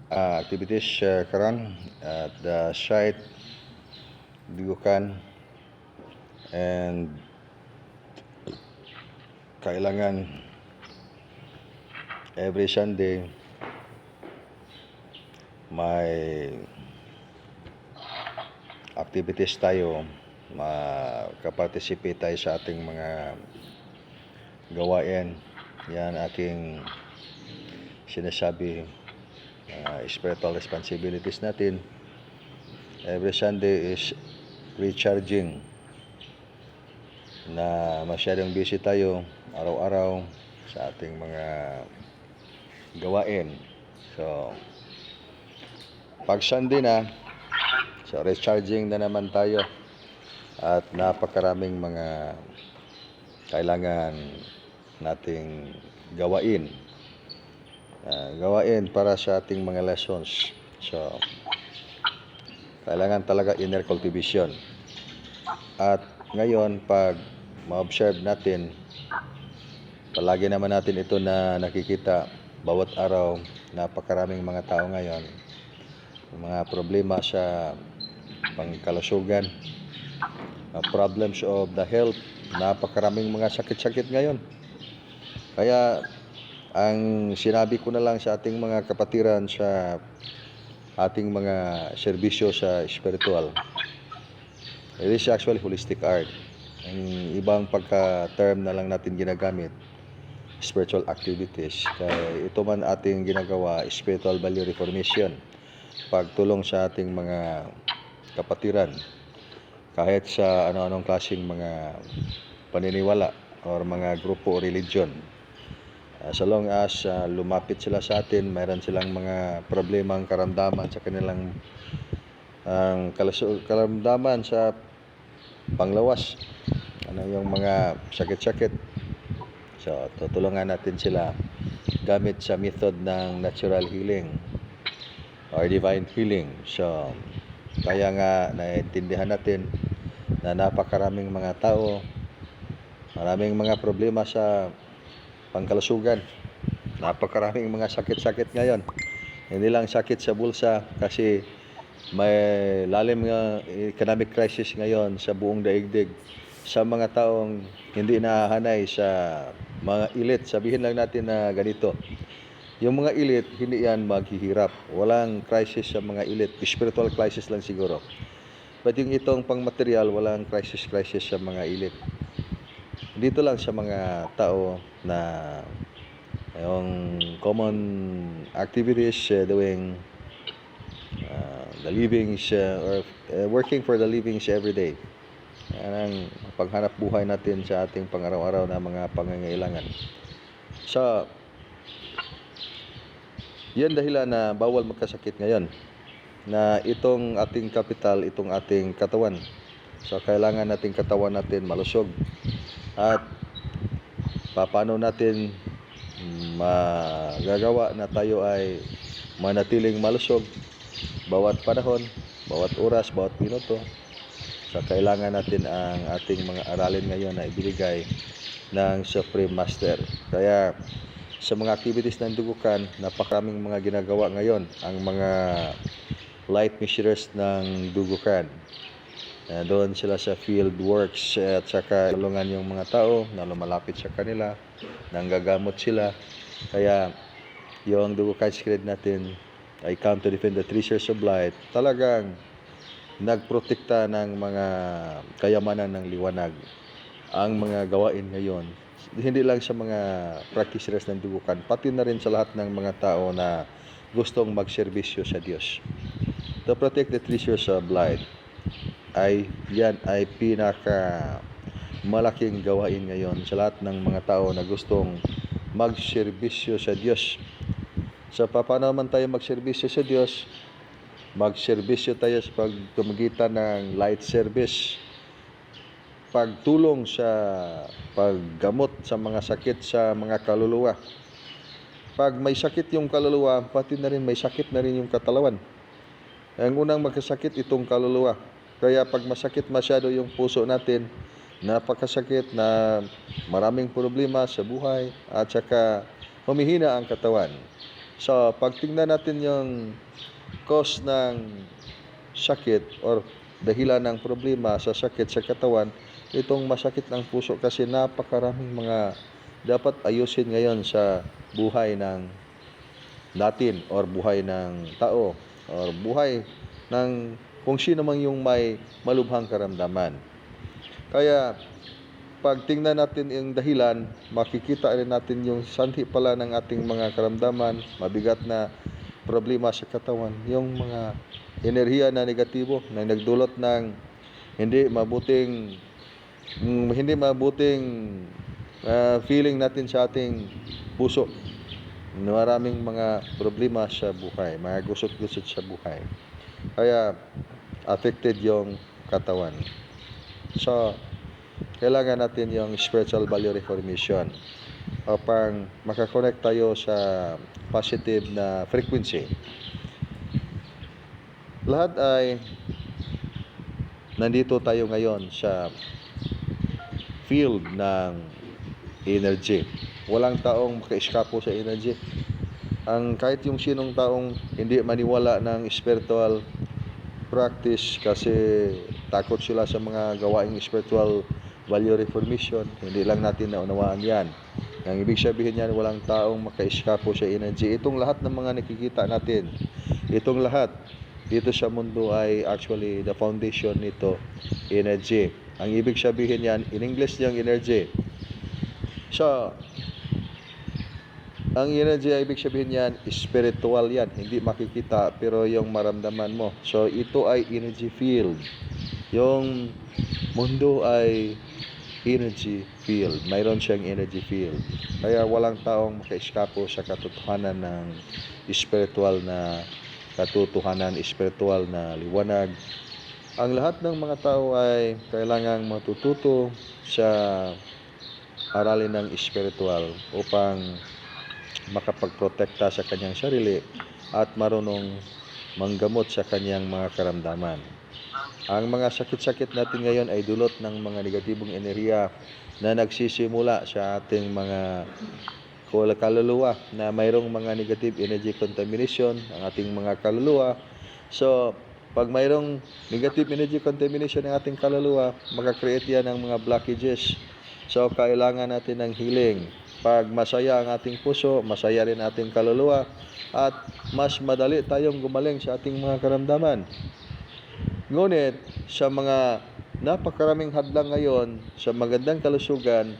activities karon at the site Dugukan, and kailangan every Sunday may activities tayo, makaparticipate tayo sa ating mga gawain. Yan aking sinasabi, spiritual responsibilities natin. Every Sunday is recharging, na masyadong busy tayo araw-araw sa ating mga gawain. So pag Sunday na, so recharging na naman tayo at napakaraming mga kailangan nating gawain para sa ating mga lessons. So kailangan talaga inner cultivation. At ngayon, pag ma-observe natin, palagi naman natin ito na nakikita bawat araw, napakaraming mga tao ngayon, mga problema sa pangkalusugan, problems of the health, napakaraming mga sakit-sakit ngayon. Kaya ang sinabi ko na lang sa ating mga kapatiran sa ating mga serbisyo sa spiritual, it is actually holistic art. Ang ibang pagka-term na lang natin ginagamit, spiritual activities. Kaya ito man ating ginagawa, spiritual value reformation, pagtulong sa ating mga kapatiran kahit sa ano-anong klaseng mga paniniwala or mga grupo o religion. So long as lumapit sila sa atin, mayroon silang mga problemang karamdaman sa kanilang karamdaman sa panglawas, yung mga sakit-sakit. So tutulungan natin sila gamit sa method ng natural healing or divine healing. So kaya nga naiintindihan natin na napakaraming mga tao, maraming mga problema sa pangkalusugan, napakaraming mga sakit-sakit ngayon. Hindi lang sakit sa bulsa, kasi may lalim nga economic crisis ngayon sa buong daigdig, sa mga taong hindi nahahanay sa mga elite. Sabihin lang natin na ganito, yung mga elite, hindi yan maghihirap. Walang crisis sa mga elite, spiritual crisis lang siguro. But yung itong pang material, walang crisis sa mga elite. Dito lang sa mga tao na yung common activities, doing the livings or working for the livings every day. Yan ang paghanap buhay natin sa ating pang-araw-araw na mga pangangailangan. So yan dahilan na bawal magkasakit ngayon, na itong ating kapital, itong ating katawan. So kailangan nating katawan natin malusog. At paano natin magagawa na tayo ay manatiling malusog bawat panahon, bawat oras, bawat minuto? So kailangan natin ang ating mga aralin ngayon na ibigay ng Supreme Master. Kaya sa mga activities ng Dugukan, napakaraming mga ginagawa ngayon ang mga light missioners ng Dugukan. Doon sila sa field works at saka tulungan yung mga tao na lumalapit sa kanila, nanggagamot sila. Kaya yung Dugukan Secret natin, I come to defend the treasures of light, talagang nagprotekta ng mga kayamanan ng liwanag. Ang mga gawain ngayon, hindi lang sa mga practitioners ng Dugukan, pati na rin sa lahat ng mga tao na gustong magserbisyo sa Diyos. To protect the treasures of light, yan ay pinaka malaking gawain ngayon sa lahat ng mga tao na gustong magserbisyo sa Diyos. So paano man tayo magserbisyo sa Diyos? Magserbisyo tayo sa pagtumagitan ng light service, pagtulong sa paggamot sa mga sakit sa mga kaluluwa. Pag may sakit yung kaluluwa, pati na rin may sakit na rin yung katawan. Ang unang magkasakit itong kaluluwa. Kaya pag masakit masyado yung puso natin, napakasakit na maraming problema sa buhay, at saka humihina ang katawan. So, pag tingnan natin yung cause ng sakit or dahilan ng problema sa sakit sa katawan, itong masakit ng puso kasi napakaraming mga dapat ayusin ngayon sa buhay ng natin or buhay ng tao or buhay ng kung sino man yung may malubhang karamdaman. Kaya pag tingnan natin yung dahilan, makikita rin natin yung sanhi pala ng ating mga karamdaman, mabigat na problema sa katawan, yung mga enerhiya na negatibo na nagdulot ng hindi mabuting feeling natin sa ating puso. Maraming mga problema sa buhay, mga gusot-gusot sa buhay. Kaya affected yung katawan. So, kailangan natin yung spiritual value reformation upang makakonect tayo sa positive na frequency. Lahat ay nandito tayo ngayon sa field ng energy. Walang taong maka-eskapo sa energy. Kahit yung sinong taong hindi maniwala ng spiritual practice kasi takot sila sa mga gawaing spiritual value reformation, hindi lang natin naunawaan yan. Ang ibig sabihin yan, walang taong maka-eskapo sa energy. Itong lahat ng mga nakikita natin, itong lahat dito sa mundo ay actually the foundation nito, energy. Ang ibig sabihin yan, in English niyang energy. So, ang energy ay ibig sabihin yan, spiritual yan, hindi makikita pero yung maramdaman mo. So, ito ay energy field. Yung mundo ay energy field. Mayroon siyang energy field. Kaya walang taong maka-eskapo sa katotohanan ng spiritual na katotohanan, spiritual na liwanag. Ang lahat ng mga tao ay kailangang matututo sa aralin ng spiritual upang makapagprotekta sa kanyang sarili at marunong manggamot sa kanyang mga karamdaman. Ang mga sakit-sakit natin ngayon ay dulot ng mga negatibong enerhiya na nagsisimula sa ating mga kaluluwa na mayroong mga negative energy contamination ang ating mga kaluluwa. So, pag mayroong negative energy contamination ng ating kaluluwa, makakreate yan ng mga blockages. So, kailangan natin ng healing. Pag masaya ang ating puso, masaya rin ating kaluluwa at mas madali tayong gumaling sa ating mga karamdaman. Ngunit sa mga napakaraming hadlang ngayon sa magandang kalusugan,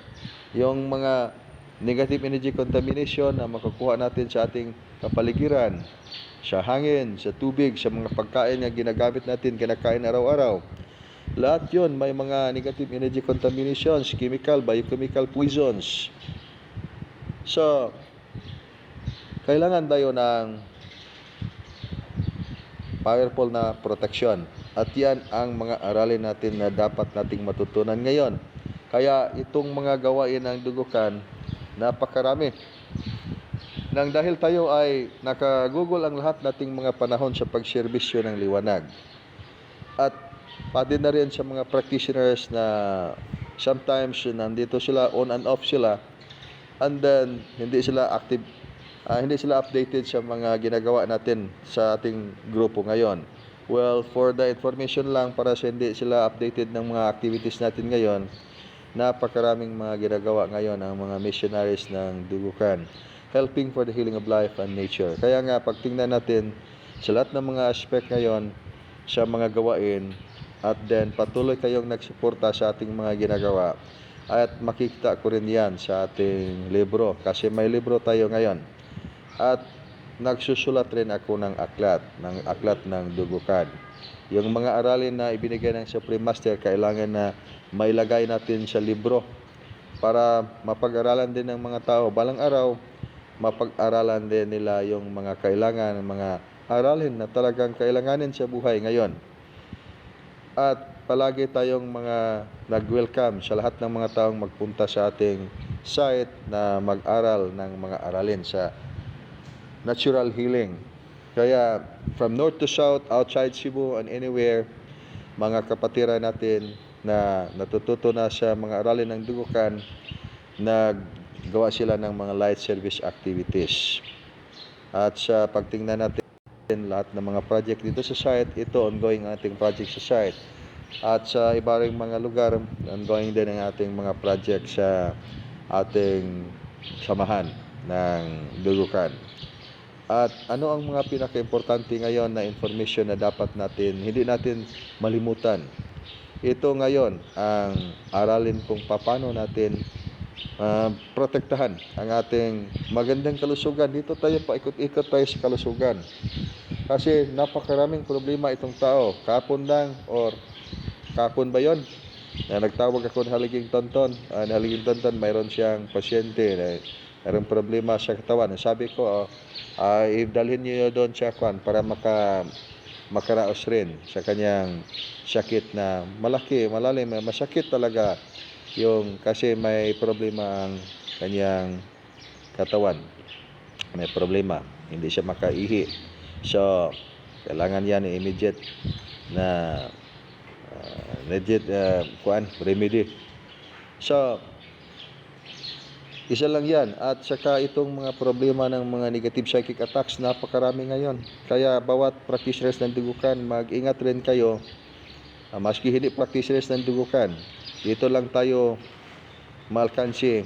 yung mga negative energy contamination na makukuha natin sa ating kapaligiran, sa hangin, sa tubig, sa mga pagkain na ginagamit natin, kinakain araw-araw. Lahat yun may mga negative energy contaminations, chemical, biochemical poisons. So, kailangan tayo ng powerful na protection. At yan ang mga aralin natin na dapat nating matutunan ngayon. Kaya itong mga gawain ng dugukan, napakarami. Nang dahil tayo ay nakagugol ang lahat nating mga panahon sa pagserbisyo ng liwanag. At pati na rin sa mga practitioners na sometimes nandito sila, on and off sila, and then hindi sila active, hindi sila updated sa mga ginagawa natin sa ating grupo ngayon. Well, for the information lang, para sa hindi sila updated ng mga activities natin ngayon, napakaraming mga ginagawa ngayon ang mga missionaries ng dugukan, helping for the healing of life and nature. Kaya nga, pagtingnan natin sa lahat ng mga aspect ngayon sa mga gawain, at then patuloy kayong nagsuporta sa ating mga ginagawa, at makikita ko rin yan sa ating libro, kasi may libro tayo ngayon. At nagsusulat rin ako ng aklat ng dugukan. Yung mga aralin na ibinigay ng Supreme Master, kailangan na mailagay natin sa libro para mapag-aralan din ng mga tao. Balang araw, mapag-aralan din nila yung mga kailangan, mga aralin na talagang kailanganin sa buhay ngayon. At palagi tayong mga nag-welcome sa lahat ng mga taong magpunta sa ating site na mag-aral ng mga aralin sa natural healing. Kaya from north to south, outside Cebu and anywhere, mga kapatiran natin na natututo na sa mga aralin ng dugukan, naggawa sila ng mga light service activities. At sa pagtingnan natin lahat ng mga project dito sa site, ito ongoing ang ating project sa site. At sa iba ring mga lugar, ongoing din ang ating mga project sa ating samahan ng Dugukan. At ano ang mga pinaka-importante ngayon na information na dapat natin, hindi natin malimutan. Ito ngayon ang aralin kung paano natin protektahan ang ating magandang kalusugan. Dito tayo paikot-ikot tayo sa kalusugan. Kasi napakaraming problema itong tao. Kapon lang or kapon ba yon? Na nagtawag ako ng Haliging Tonton. Haliging Tonton, mayroon siyang pasyente na mayroong problema sa katawan. Sabi ko, idalhin niyo doon siya para makaraos rin sa kanyang sakit na malaki, malalim, masakit talaga yung kasi may problema ang kanyang katawan. May problema, hindi siya makaihi. So, kailangan yan immediate na remedy. So, isa lang yan. At saka itong mga problema ng mga negative psychic attacks, napakarami ngayon. Kaya bawat practitioners ng Dugukan, mag-ingat rin kayo. Maski hindi practitioners ng Dugukan, dito lang tayo malkansi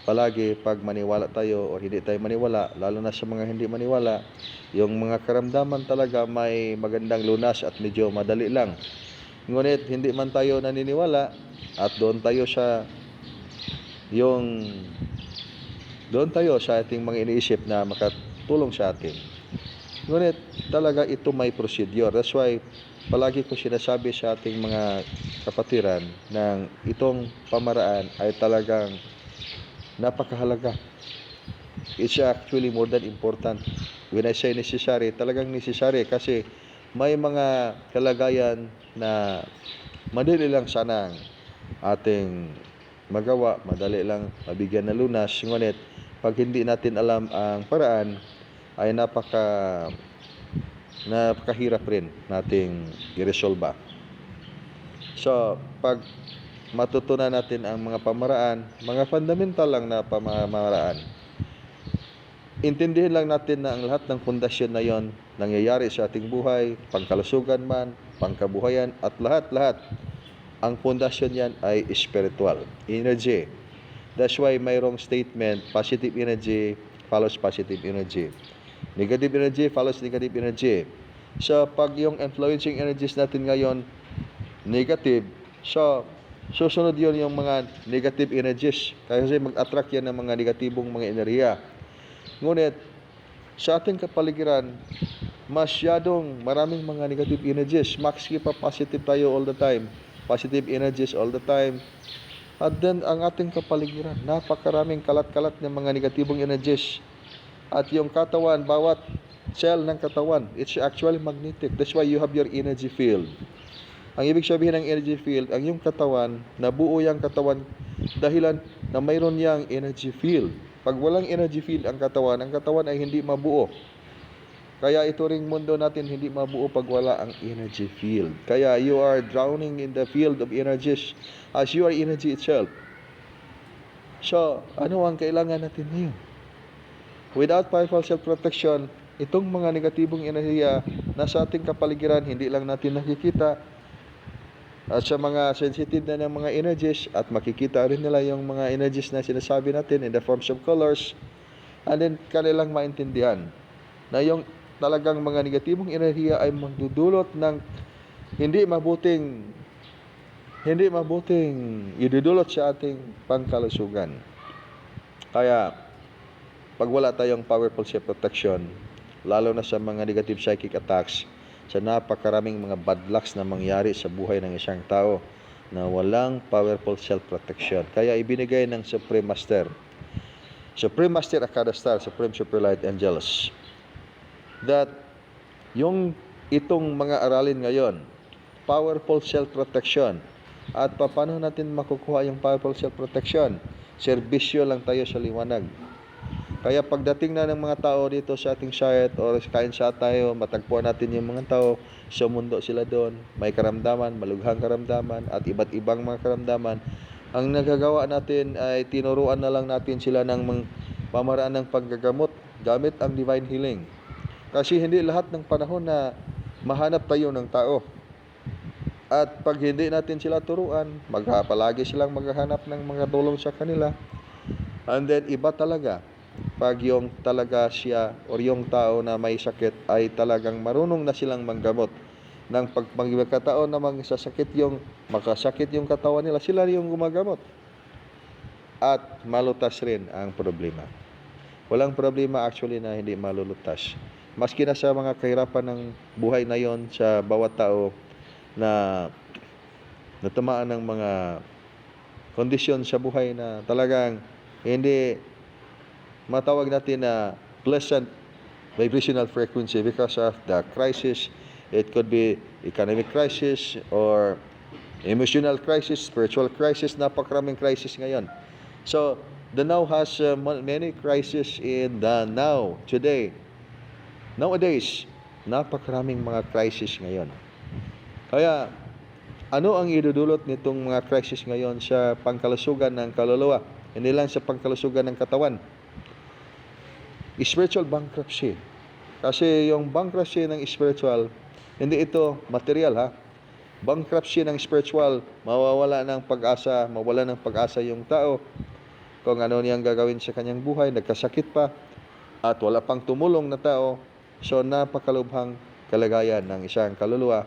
palagi pag maniwala tayo o hindi tayo maniwala. Lalo na sa mga hindi maniwala, yung mga karamdaman talaga may magandang lunas at medyo madali lang. Ngunit hindi man tayo naniniwala at doon tayo sa ating mga iniisip na makatulong sa atin. Ngunit talaga ito may procedure. That's why palagi ko sinasabi sa ating mga kapatiran ng itong pamaraan ay talagang napakahalaga. It's actually more than important. When I say necessary, talagang necessary kasi may mga kalagayan na madali lang sanang ating magawa, madali lang mabigyan na lunas. Ngunit pag hindi natin alam ang paraan ay napakahirap rin nating i-resolve. So, pag matutunan natin ang mga pamaraan, mga fundamental lang na pamaraan, intindihin lang natin na ang lahat ng pundasyon na yon nangyayari sa ating buhay, pangkalusugan man, pangkabuhayan, at lahat-lahat, ang pundasyon yan ay spiritual, energy. That's why mayroong statement, positive energy follows positive energy. Negative energy follows negative energy. So, pag yung influencing energies natin ngayon, negative, so, susunod yun yung mga negative energies. Kasi mag-attract yan ng mga negatibong mga enerhiya. Ngunit, sa ating kapaligiran, masyadong maraming mga negative energies. Maski pa positive tayo all the time. Positive energies all the time. At then, ang ating kapaligiran, napakaraming kalat-kalat ng mga negatibong energies. At yung katawan, bawat cell ng katawan, it's actually magnetic. That's why you have your energy field. Ang ibig sabihin ng energy field, ang yung katawan, nabuo yung katawan dahilan na mayroon yang energy field. Pag walang energy field ang katawan ay hindi mabuo. Kaya ito ring mundo natin hindi mabuo pag wala ang energy field. Kaya you are drowning in the field of energies as you are energy itself. So, ano ang kailangan natin ngayon? Without powerful self-protection, itong mga negatibong enerhiya na sa ating kapaligiran, hindi lang natin nakikita. At sa mga sensitive na ng mga energies, at makikita rin nila yung mga energies na sinasabi natin in the forms of colors, and then kanilang maintindihan na yung talagang mga negatibong enerhiya ay magdudulot ng hindi mabuting idudulot sa ating pangkalusugan. Kaya, pag wala tayong powerful self-protection, lalo na sa mga negative psychic attacks, sa napakaraming mga bad lucks na mangyari sa buhay ng isang tao na walang powerful self-protection. Kaya ibinigay ng Supreme Master Akadastar, Supreme Super Light Angels, that yung itong mga aralin ngayon, powerful self-protection, at paano natin makukuha yung powerful self-protection? Serbisyo lang tayo sa liwanag. Kaya pagdating na ng mga tao dito sa ating site or kain sa tayo, matagpuan natin yung mga tao, sa mundo sila doon, may karamdaman, malughang karamdaman, at iba't ibang mga karamdaman. Ang nagagawa natin ay tinuruan na lang natin sila ng pamaraan ng paggagamot gamit ang divine healing. Kasi hindi lahat ng panahon na mahanap tayo ng tao. At pag hindi natin sila turuan, palagi silang maghahanap ng mga tulong sa kanila. And then iba talaga, pag yung talaga siya or yung tao na may sakit ay talagang marunong na silang manggamot. Nang pag magkataon na makasakit yung katawan nila, sila yung gumagamot. At malutas rin ang problema. Walang problema actually na hindi malulutas. Maski na sa mga kahirapan ng buhay na yon sa bawat tao na natamaan ng mga kondisyon sa buhay na talagang hindi matawag natin na pleasant vibrational frequency because of the crisis. It could be economic crisis or emotional crisis, spiritual crisis, napakaraming crisis ngayon. So, the now has many crises in the now, today. Nowadays, napakaraming mga crisis ngayon. Kaya, ano ang idudulot nitong mga crisis ngayon sa pangkalusugan ng kaluluwa? Hindi lang sa pangkalusugan ng katawan. Spiritual bankruptcy. Kasi yung bankruptcy ng spiritual, hindi ito material ha. Bankruptcy ng spiritual, mawawala ng pag-asa yung tao kung ano niyang gagawin sa kanyang buhay, nagkasakit pa, at wala pang tumulong na tao. So, napakalubhang kalagayan ng isang kaluluwa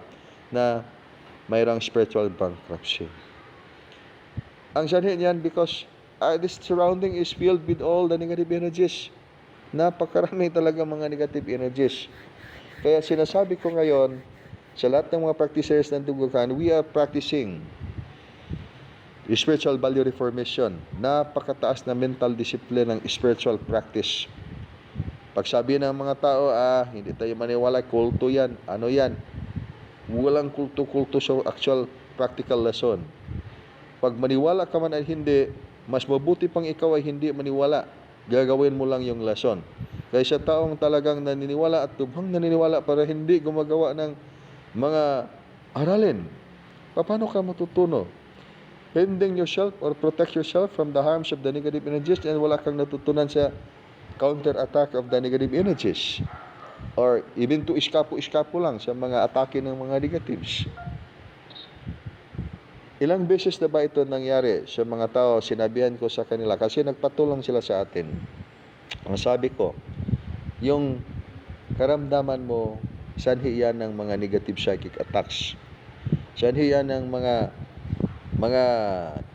na mayroong spiritual bankruptcy. Ang sanhi niyan because this surrounding is filled with all the negative energies. Napakarami talaga mga negative energies. Kaya sinasabi ko ngayon, sa lahat ng mga practitioners ng Dugukan, we are practicing spiritual value reformation. Napakataas na mental discipline ng spiritual practice. Pag sabi ng mga tao, hindi tayo maniwala, kulto yan, ano yan? Walang kulto-kulto sa actual practical lesson. Pag maniwala ka man ay hindi, mas mabuti pang ikaw ay hindi maniwala. Gagawin mo lang yung lesson. Kaya sa taong talagang naniniwala at tubhang naniniwala para hindi gumagawa ng mga aralin, paano ka matutuno? Defending yourself or protect yourself from the harms of the negative energies and wala kang natutunan sa counter-attack of the negative energies. Or even to iskapo lang sa mga atake ng mga negatives. Ilang beses na ba ito nangyari sa mga tao, sinabihan ko sa kanila kasi nagpatulong sila sa atin. Ang sabi ko, yung karamdaman mo, sanhi yan ng mga negative psychic attacks. Sanhi yan ng mga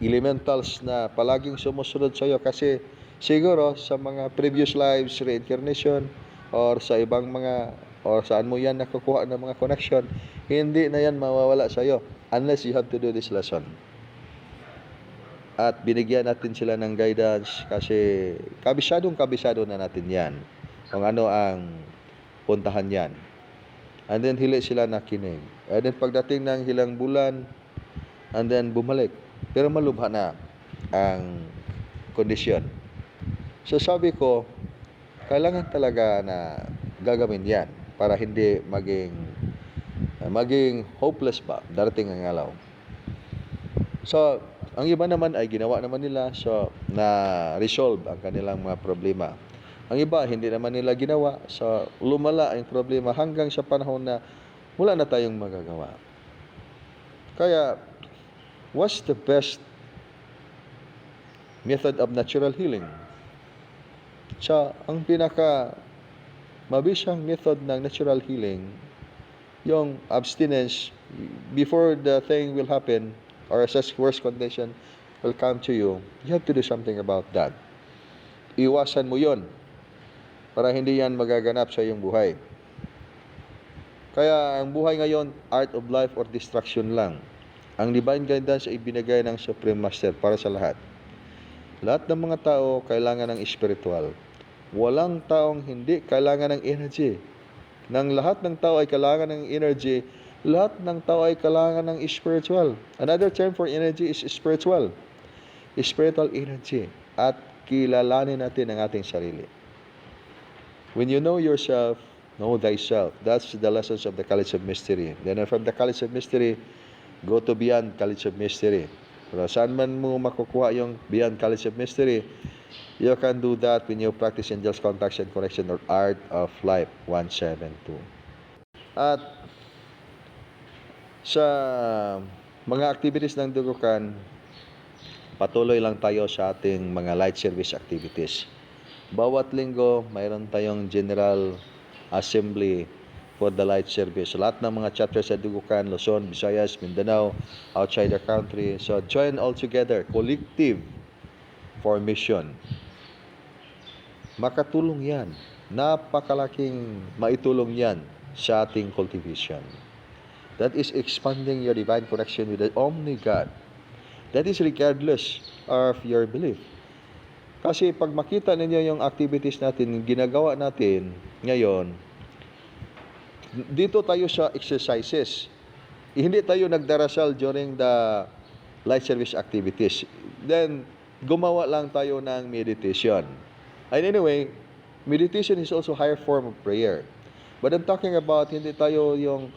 elementals na palaging sumusunod sa iyo kasi siguro sa mga previous lives, reincarnation, or sa ibang or saan mo yan nakukuha ng mga connection, hindi na yan mawawala sa iyo unless you have to do this lesson. At binigyan natin sila ng guidance kasi kabisado na natin yan kung ano ang puntahan yan. And then hili sila nakinig. And then pagdating ng hilang bulan, and then bumalik. Pero malubha na ang kondisyon. So sabi ko, kailangan talaga na gagawin yan para hindi maging hopeless ba darating ang araw. So, ang iba naman ay ginawa naman nila so na resolve ang kanilang mga problema. Ang iba hindi naman nila ginawa so lumala ang problema hanggang sa panahon na wala na tayong magagawa. Kaya what's the best method of natural healing? So, ang pinaka mabisang method ng natural healing, yung abstinence before the thing will happen or a worst condition will come to you, you have to do something about that. Iwasan mo yon para hindi yan magaganap sa iyong buhay. Kaya ang buhay ngayon, art of life or distraction lang. Ang divine guidance ay binigay ng Supreme Master para sa lahat. Lahat ng mga tao kailangan ng spiritual. Walang taong hindi kailangan ng energy. Nang lahat ng tao ay kailangan ng energy, lahat ng tao ay kailangan ng spiritual. Another term for energy is spiritual. Spiritual energy. At kilalanin natin ang ating sarili. When you know yourself, know thyself. That's the lessons of the College of Mystery. Then from the College of Mystery, go to beyond College of Mystery. Pero saan man mo makukuha yung Beyond College of Mystery, you can do that when you practice Angels Contacts and Connection or Art of Life 172. At sa mga activities ng Dugukan, patuloy lang tayo sa ating mga light service activities. Bawat linggo, mayroon tayong General Assembly for the light service. Lahat ng mga chapters sa Dugukan, Luzon, Visayas, Mindanao, outside the country. So join all together, collective for mission. Makatulong yan. Napakalaking maitulong yan sa ating cultivation. That is expanding your divine connection with the Omni God. That is regardless of your belief. Kasi pag makita ninyo yung activities natin, ginagawa natin ngayon, dito tayo sa exercises. Hindi tayo nagdarasal during the light service activities. Then, gumawa lang tayo ng meditation. And anyway, meditation is also a higher form of prayer. But I'm talking about, hindi tayo yung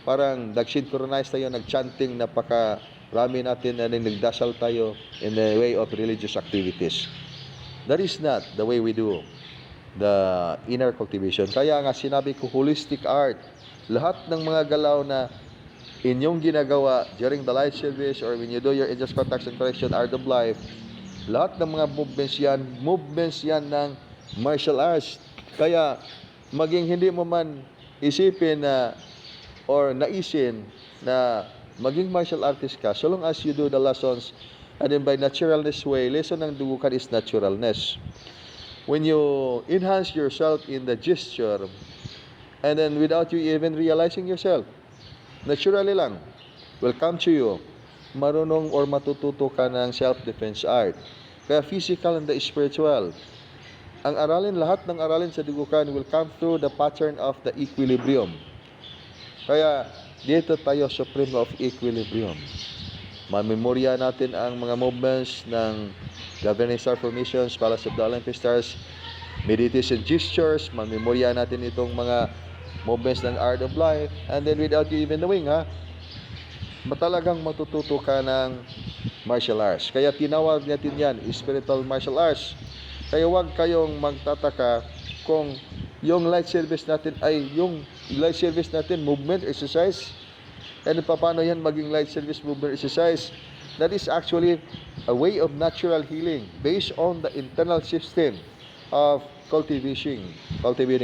parang nag-synchronize tayo, nag-chanting, napakarami natin na nagdasal tayo in the way of religious activities. That is not the way we do the inner cultivation. Kaya nga sinabi ko, holistic art. Lahat ng mga galaw na inyong ginagawa during the light service or when you do your Angels Contacts and Connection Art of Life, lahat ng mga movements yan ng martial arts. Kaya maging hindi mo man isipin na or naisin na maging martial artist ka, so long as you do the lessons and then by naturalness way, lesson ng Dugukan is naturalness. When you enhance yourself in the gesture and then without you even realizing yourself, naturally lang will come to you, marunong or matututo ka ng self-defense art. Kaya physical and the spiritual, ang aralin, lahat ng aralin sa Dugukan will come through the pattern of the equilibrium. Kaya dito tayo supreme of equilibrium. Mamemorya natin ang mga movements ng Governing Star Formations, Palace of the Olympic Stars, meditation gestures, mamemorya natin itong mga movements ng Art of Life, and then without you even knowing, talagang matututo ka ng martial arts. Kaya tinawag natin yan, spiritual martial arts. Kaya huwag kayong magtataka kung yung light service natin ay yung light service natin, movement, exercise, and paano yan maging light service, movement, exercise? That is actually a way of natural healing based on the internal system of cultivating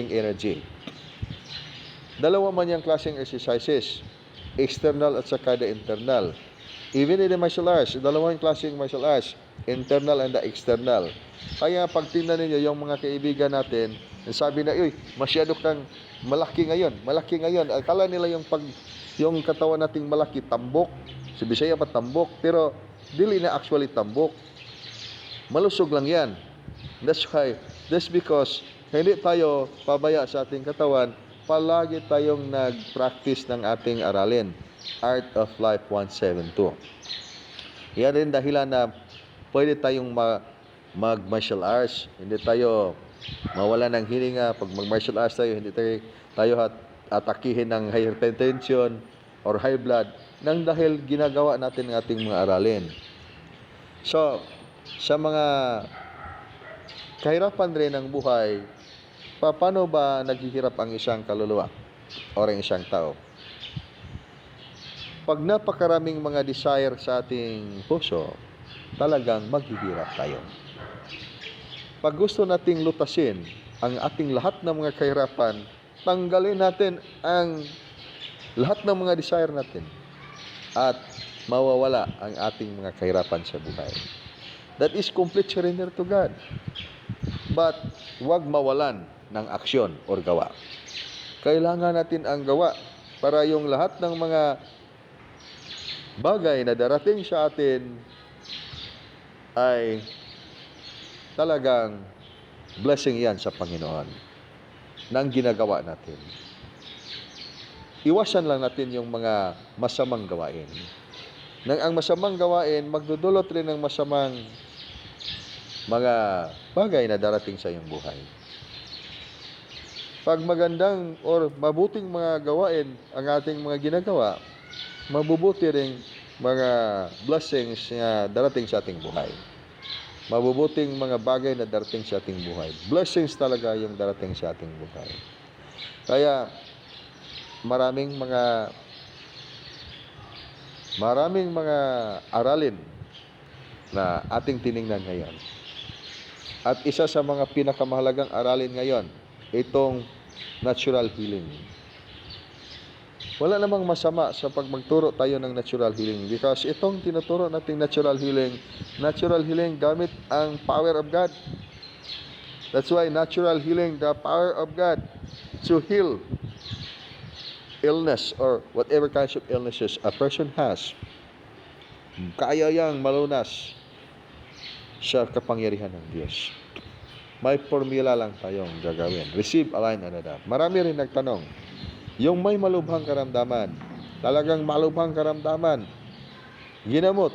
energy. Dalawa man yung klaseng exercises, external at saka the internal. Even in the martial arts, dalawang klaseng martial arts, internal and the external. Kaya pag tingnan ninyo yung mga kaibigan natin, sabi na, uy, masyado kang malaki ngayon. Akala nila yung katawan nating malaki, tambok. Sa Bisaya pa tambok, pero dili na actually tambok. Malusog lang yan. That's because hindi tayo pabaya sa ating katawan, palagi tayong nag-practice ng ating aralin. Art of Life 172. Yan rin dahilan na pwede tayong mag-martial arts. Hindi tayo mawala ng hininga. Pag mag-martial arts tayo, hindi tayo atakihin ng hypertension or high blood nang dahil ginagawa natin ng ating mga aralin. So, sa mga kahirapan rin ng buhay, paano ba naghihirap ang isang kaluluwa o ang isang tao? Pag napakaraming mga desire sa ating puso, talagang maghihirap tayo. Pag gusto nating lutasin ang ating lahat ng mga kahirapan, tanggalin natin ang lahat ng mga desire natin at mawawala ang ating mga kahirapan sa buhay. That is complete surrender to God. But huwag mawalan ng aksyon or gawa. Kailangan natin ang gawa para yung lahat ng mga bagay na darating sa atin ay talagang blessing yan sa Panginoon ng ginagawa natin. Iwasan lang natin yung mga masamang gawain. Nang ang masamang gawain, magdudulot rin ng masamang mga bagay na darating sa iyong buhay. Pag magandang or mabuting mga gawain ang ating mga ginagawa, mabubuti rin mga blessings na darating sa ating buhay. Mabubuting mga bagay na darating sa ating buhay. Blessings talaga yung darating sa ating buhay. Kaya maraming mga aralin na ating tiningnan ngayon. At isa sa mga pinakamahalagang aralin ngayon, itong natural healing. Wala namang masama sa pag magturo tayo ng natural healing because itong tinuturo nating natural healing gamit ang power of God. That's why natural healing, the power of God to heal illness or whatever kinds of illnesses a person has. Kaya yang malunas sa kapangyarihan ng Diyos. May formula lang tayong gagawin. Receive, align, and adapt. Marami rin nagtanong, yung may malubhang karamdaman, talagang malubhang karamdaman, ginamot,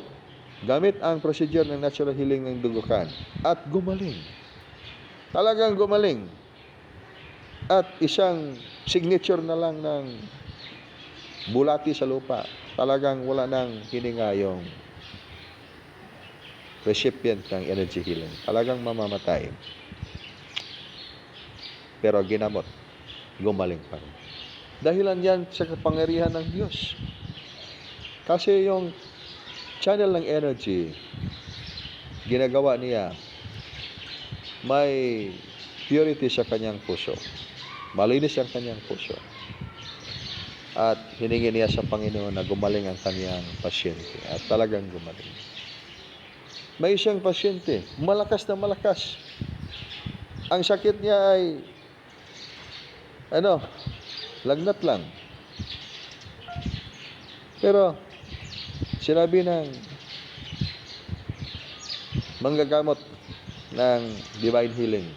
gamit ang procedure ng natural healing ng dugukan, at gumaling. Talagang gumaling. At isang signature na lang ng bulati sa lupa. Talagang wala nang hininga yung recipient ng energy healing. Talagang mamamatay. Pero ginamot, gumaling pa rin. Dahilan yan sa kapangyarihan ng Diyos. Kasi yung channel ng energy, ginagawa niya, may purity sa kanyang puso. Malinis ang kanyang puso. At hiningi niya sa Panginoon na gumaling ang kanyang pasyente. At talagang gumaling. May isang pasyente, malakas na malakas. Ang sakit niya ay lagnat lang. Pero sinabi ng manggagamot ng divine healing,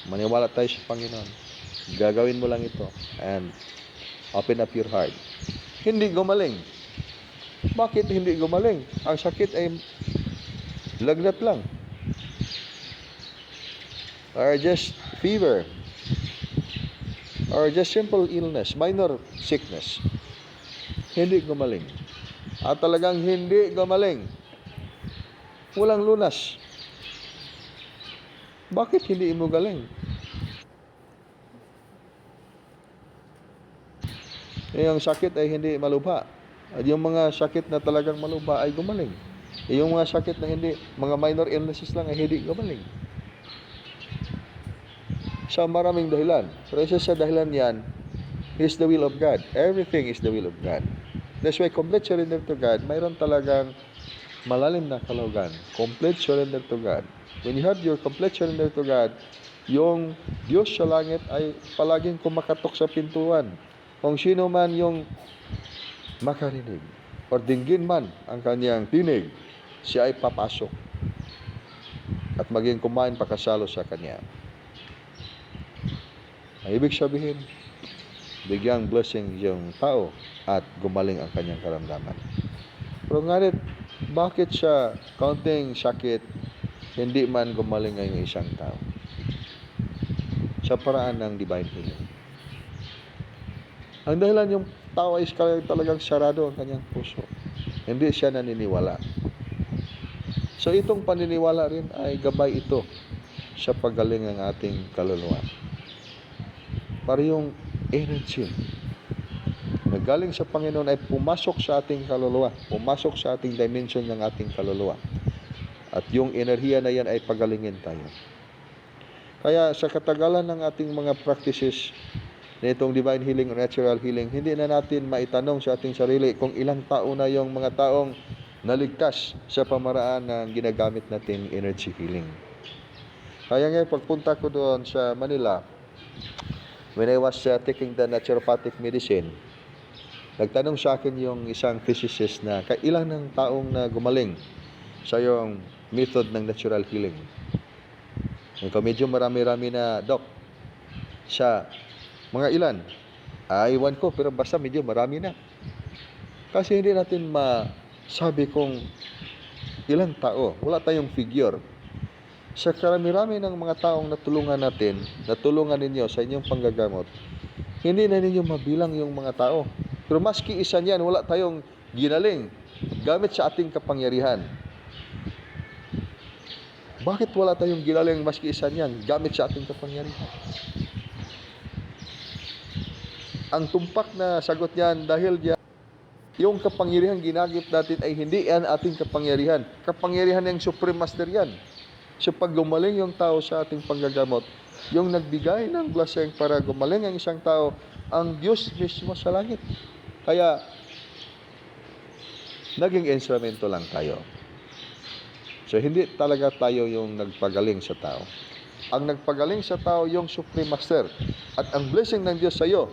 maniwala tayo sa Panginoon. Gagawin mo lang ito and open up your heart. Hindi gumaling. Bakit hindi gumaling? Ang sakit ay lagnat lang. Or just fever. Or just simple illness, minor sickness. Hindi gumaling. At talagang hindi gumaling. Walang lunas. Bakit hindi mo galing? Yung sakit ay hindi malubha. At yung mga sakit na talagang malubha ay gumaling. Yung mga sakit na hindi, mga minor illnesses lang ay hindi gumaling. Sa maraming dahilan. Pero isa sa dahilan yan is the will of God. Everything is the will of God. That's why complete surrender to God, mayroon talagang malalim na kalaugan. Complete surrender to God. When you have your complete surrender to God, yung Diyos sa langit ay palaging kumakatok sa pintuan. Kung sino man yung makarinig o dinggin man ang kanyang tinig, siya ay papasok at maging kumain pakasalo sa kanya. Ang ibig sabihin, bigyang blessing yung tao at gumaling ang kanyang karamdaman. Pero ngunit, bakit sa kaunting sakit hindi man gumaling ang isang tao? Sa paraan ng divine healing. Ang dahilan yung tao ay talagang sarado ang kanyang puso. Hindi siya naniniwala. So itong paniniwala rin ay gabay ito sa paggaling ng ating kaluluwa. Para yung energy na galing sa Panginoon ay pumasok sa ating kaluluwa, pumasok sa ating dimension ng ating kaluluwa. At yung enerhiya na yan ay pagalingin tayo. Kaya sa katagalan ng ating mga practices na itong divine healing or natural healing, hindi na natin maitanong sa ating sarili kung ilang tao na yung mga taong naligtas sa pamaraan ng ginagamit natin energy healing. Kaya ngayon pagpunta ko doon sa Manila, when I was taking the naturopathic medicine, nagtanong sa akin yung isang physicist na kailan ng taong na gumaling sa yung method ng natural healing. Kung medyo marami-rami na, Doc, sa mga ilan? Iwan ko, pero basta medyo marami na. Kasi hindi natin masabi kung ilang tao. Wala tayong figure. Sa karami-rami ng mga taong natulungan natin, natulungan ninyo sa inyong panggagamot, hindi na ninyo mabilang yung mga tao. Pero maski isa niyan, wala tayong ginaling gamit sa ating kapangyarihan. Bakit wala tayong ginaling maski isa niyan gamit sa ating kapangyarihan? Ang tumpak na sagot niyan dahil yung kapangyarihan ginagit natin ay hindi yan ating kapangyarihan. Kapangyarihan ng Supreme Master yan. So pag gumaling yung tao sa ating panggagamot, yung nagbigay ng blessing para gumaling ang isang tao, ang Diyos mismo sa langit. Kaya, naging instrumento lang tayo. So hindi talaga tayo yung nagpagaling sa tao. Ang nagpagaling sa tao yung Supreme Master. At ang blessing ng Diyos sa iyo,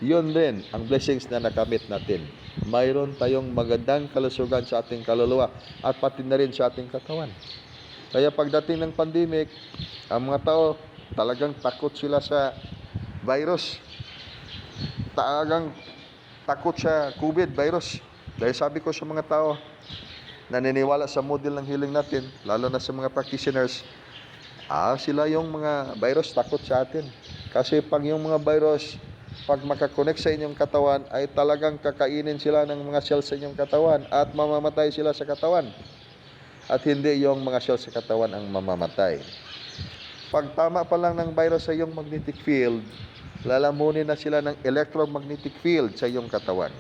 yun din ang blessings na nakamit natin. Mayroon tayong magandang kalusugan sa ating kaluluwa at pati na rin sa ating katawan. Kaya pagdating ng pandemic, ang mga tao talagang takot sila sa virus. Talagang takot sa COVID virus. Dahil sabi ko sa mga tao, naniniwala sa model ng healing natin, lalo na sa mga practitioners, sila yung mga virus takot sa atin. Kasi pag yung mga virus, pag makakonect sa inyong katawan, ay talagang kakainin sila ng mga cells sa inyong katawan at mamamatay sila sa katawan. At hindi yung mga cells sa katawan ang mamamatay. Pag tama pa lang ng virus sa iyong magnetic field, lalamunin na sila ng electromagnetic field sa iyong katawan.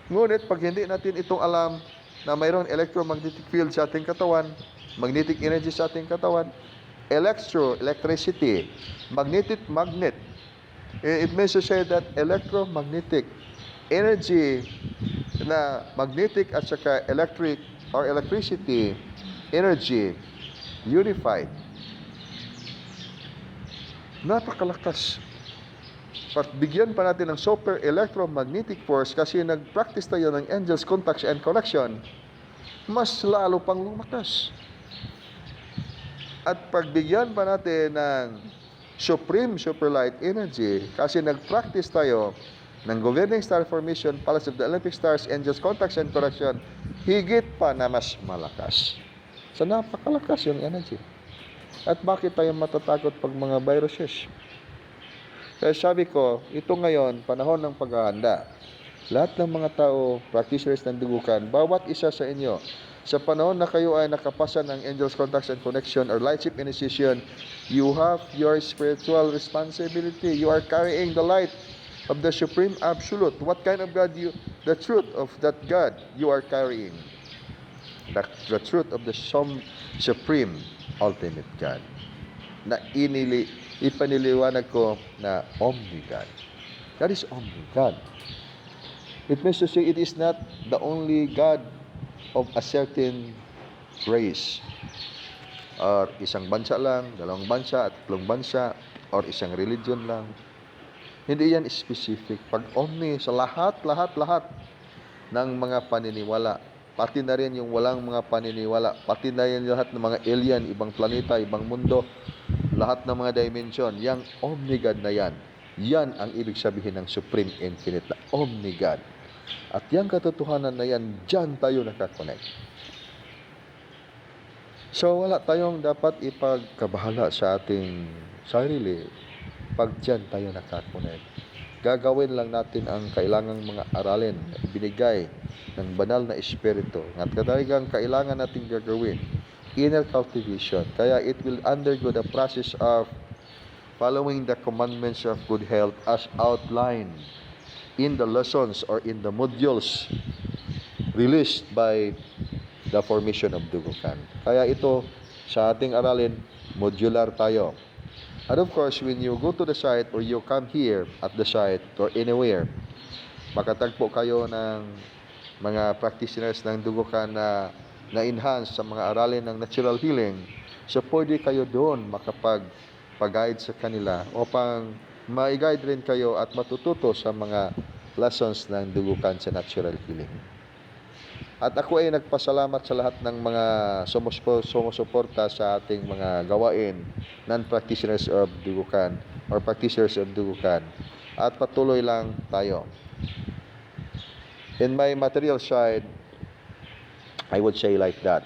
Ngunit pag hindi natin itong alam na mayroon electromagnetic field sa ating katawan, magnetic energy sa ating katawan, electricity, magnet, it means to say that electromagnetic energy na magnetic at saka electric or electricity energy unified. Napakalakas. Bigyan pa natin ng super electromagnetic force kasi nag-practice tayo ng angels, contacts, and connection, mas lalo pang lumakas. At pagbigyan pa natin ng supreme superlight energy kasi nag-practice tayo ng governing star formation, palace of the Olympic stars, angels, contacts, and connection, higit pa na mas malakas. So napakalakas yung energy. At bakit tayo matatakot pag mga viruses? Kaya sabi ko, ito ngayon, panahon ng paghahanda. Lahat ng mga tao, practitioners ng dugukan, bawat isa sa inyo, sa panahon na kayo ay nakapasa ng angels, contacts, and connection or lightship initiation, you have your spiritual responsibility. You are carrying the light of the Supreme Absolute. What kind of God the truth of that God you are carrying? The truth of the Supreme Ultimate God. Na ipaniliwanag ko na Omni-God. That is Omni-God. It means to say it is not the only God of a certain race. Or isang bansa lang, dalawang bansa, at tatlong bansa, or isang religion lang. Hindi yan specific. Pag Omni, sa lahat ng mga paniniwala, pati na rin yung walang mga paniniwala, pati na rin lahat ng mga alien, ibang planeta, ibang mundo, lahat ng mga dimension, yung Omni-God na yan, yan ang ibig sabihin ng Supreme Infinite na Omni-God. At yung katotohanan na yan, dyan tayo nakakonect. So, wala tayong dapat ipagkabahala sa ating sarili pag dyan tayo nakakonect. Gagawin lang natin ang kailangang mga aralin na ibinigay ng banal na espiritu at kadaligang kailangan natin gagawin. Inner cultivation. Kaya it will undergo the process of following the commandments of good health as outlined in the lessons or in the modules released by the formation of Dugukan. Kaya ito, sa ating aralin, modular tayo. And of course, when you go to the site or you come here at the site or anywhere, makatagpo kayo ng mga practitioners ng Dugukan na-enhance sa mga aralin ng natural healing, so pwede kayo doon makapag-guide sa kanila upang ma-guide rin kayo at matututo sa mga lessons ng Dugukan sa natural healing. At ako ay nagpasalamat sa lahat ng mga sumusuporta sa ating mga gawain, non-practitioners of Dugukan or practitioners of Dugukan. At patuloy lang tayo. In my material side, I would say like that,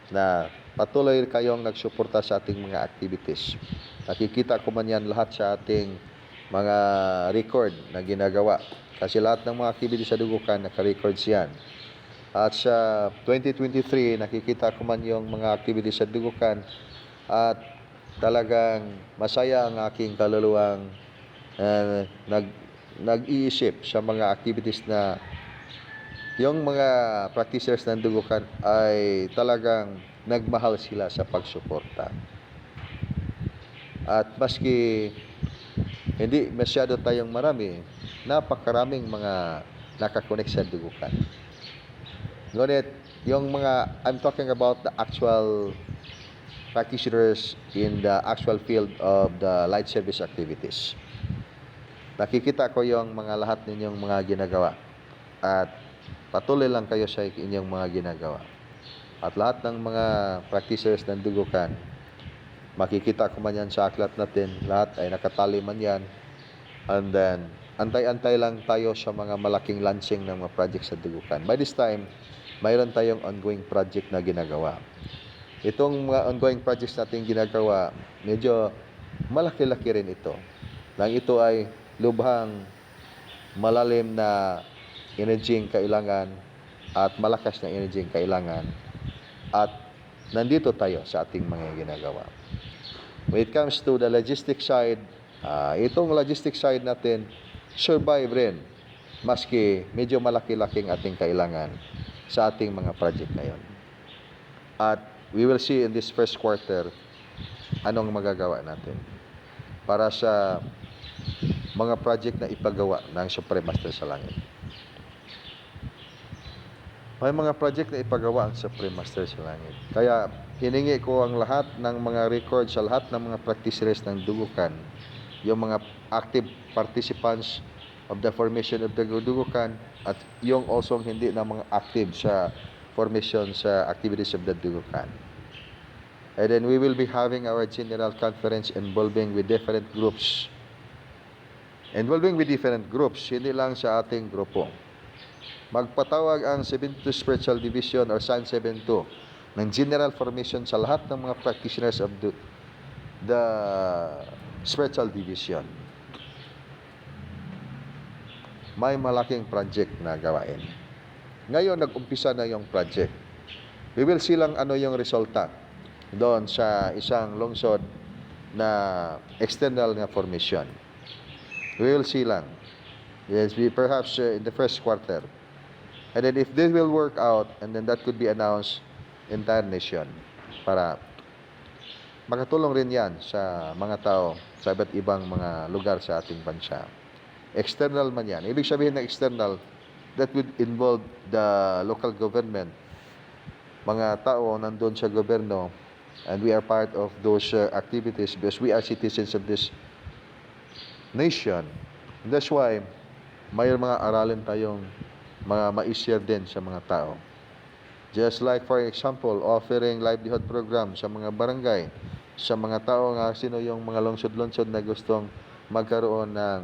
na patuloy kayong nagsuporta sa ating mga activities. Nakikita ko man yan lahat sa ating mga record na ginagawa. Kasi lahat ng mga activities sa dugukan, naka-records yan. At sa 2023, nakikita ko man yung mga activities sa dugukan at talagang masaya ang aking kaluluwang nag-iisip sa mga activities na yung mga practitioners ng dugukan ay talagang nagmahal sila sa pagsuporta. At maski hindi masyado tayong marami, napakaraming mga nakakonek sa dugukan. Ngunit, yung mga, I'm talking about the actual practitioners in the actual field of the light service activities. Nakikita ko yung mga lahat ninyong mga ginagawa at patuloy lang kayo sa inyong mga ginagawa. At lahat ng mga practitioners ng dugukan, makikita ko man yan sa aklat natin, lahat ay nakatali man yan. And then, antay-antay lang tayo sa mga malaking launching ng mga project sa dugukan. By this time, mayroon tayong ongoing project na ginagawa. Itong mga ongoing projects natin ginagawa, medyo malaki-laki rin ito. Nang ito ay lubhang malalim na energy kailangan at malakas na energy kailangan at nandito tayo sa ating mga ginagawa. When it comes to the logistic side, itong logistic side natin, survive rin maski medyo malaki-laking ating kailangan sa ating mga project ngayon. At we will see in this first quarter anong magagawa natin para sa mga project na ipagawa ng Supreme Master sa Langit. May mga project na ipagawa ang Supreme Master sa Langit. Kaya hiningi ko ang lahat ng mga records sa lahat ng mga practitioners ng dugukan, yung mga active participants of the formation of the dugukan at yung also hindi na mga active sa formation sa activities of the dugukan. And then we will be having our general conference involving with different groups. Involving with different groups, hindi lang sa ating grupo. Magpatawag ang 72 Spiritual Division or San 72 ng general formation sa lahat ng mga practitioners of the Spiritual Division. May malaking project na gawain. Ngayon, nag-umpisa na yung project. We will see lang ano yung resulta doon sa isang lungsod na external na formation. We will see lang. Yes, perhaps in the first quarter. And then if this will work out, and then that could be announced entire nation para makatulong rin yan sa mga tao sa iba't ibang mga lugar sa ating bansa. External man yan. Ibig sabihin ng external, that would involve the local government. Mga tao nandun sa gobyerno, and we are part of those activities because we are citizens of this nation. And that's why may mga aralin tayong mga ma-share din sa mga tao. Just like for example, offering livelihood program sa mga barangay, sa mga tao nga sino yung mga lungsod-lungsod na gustong magkaroon ng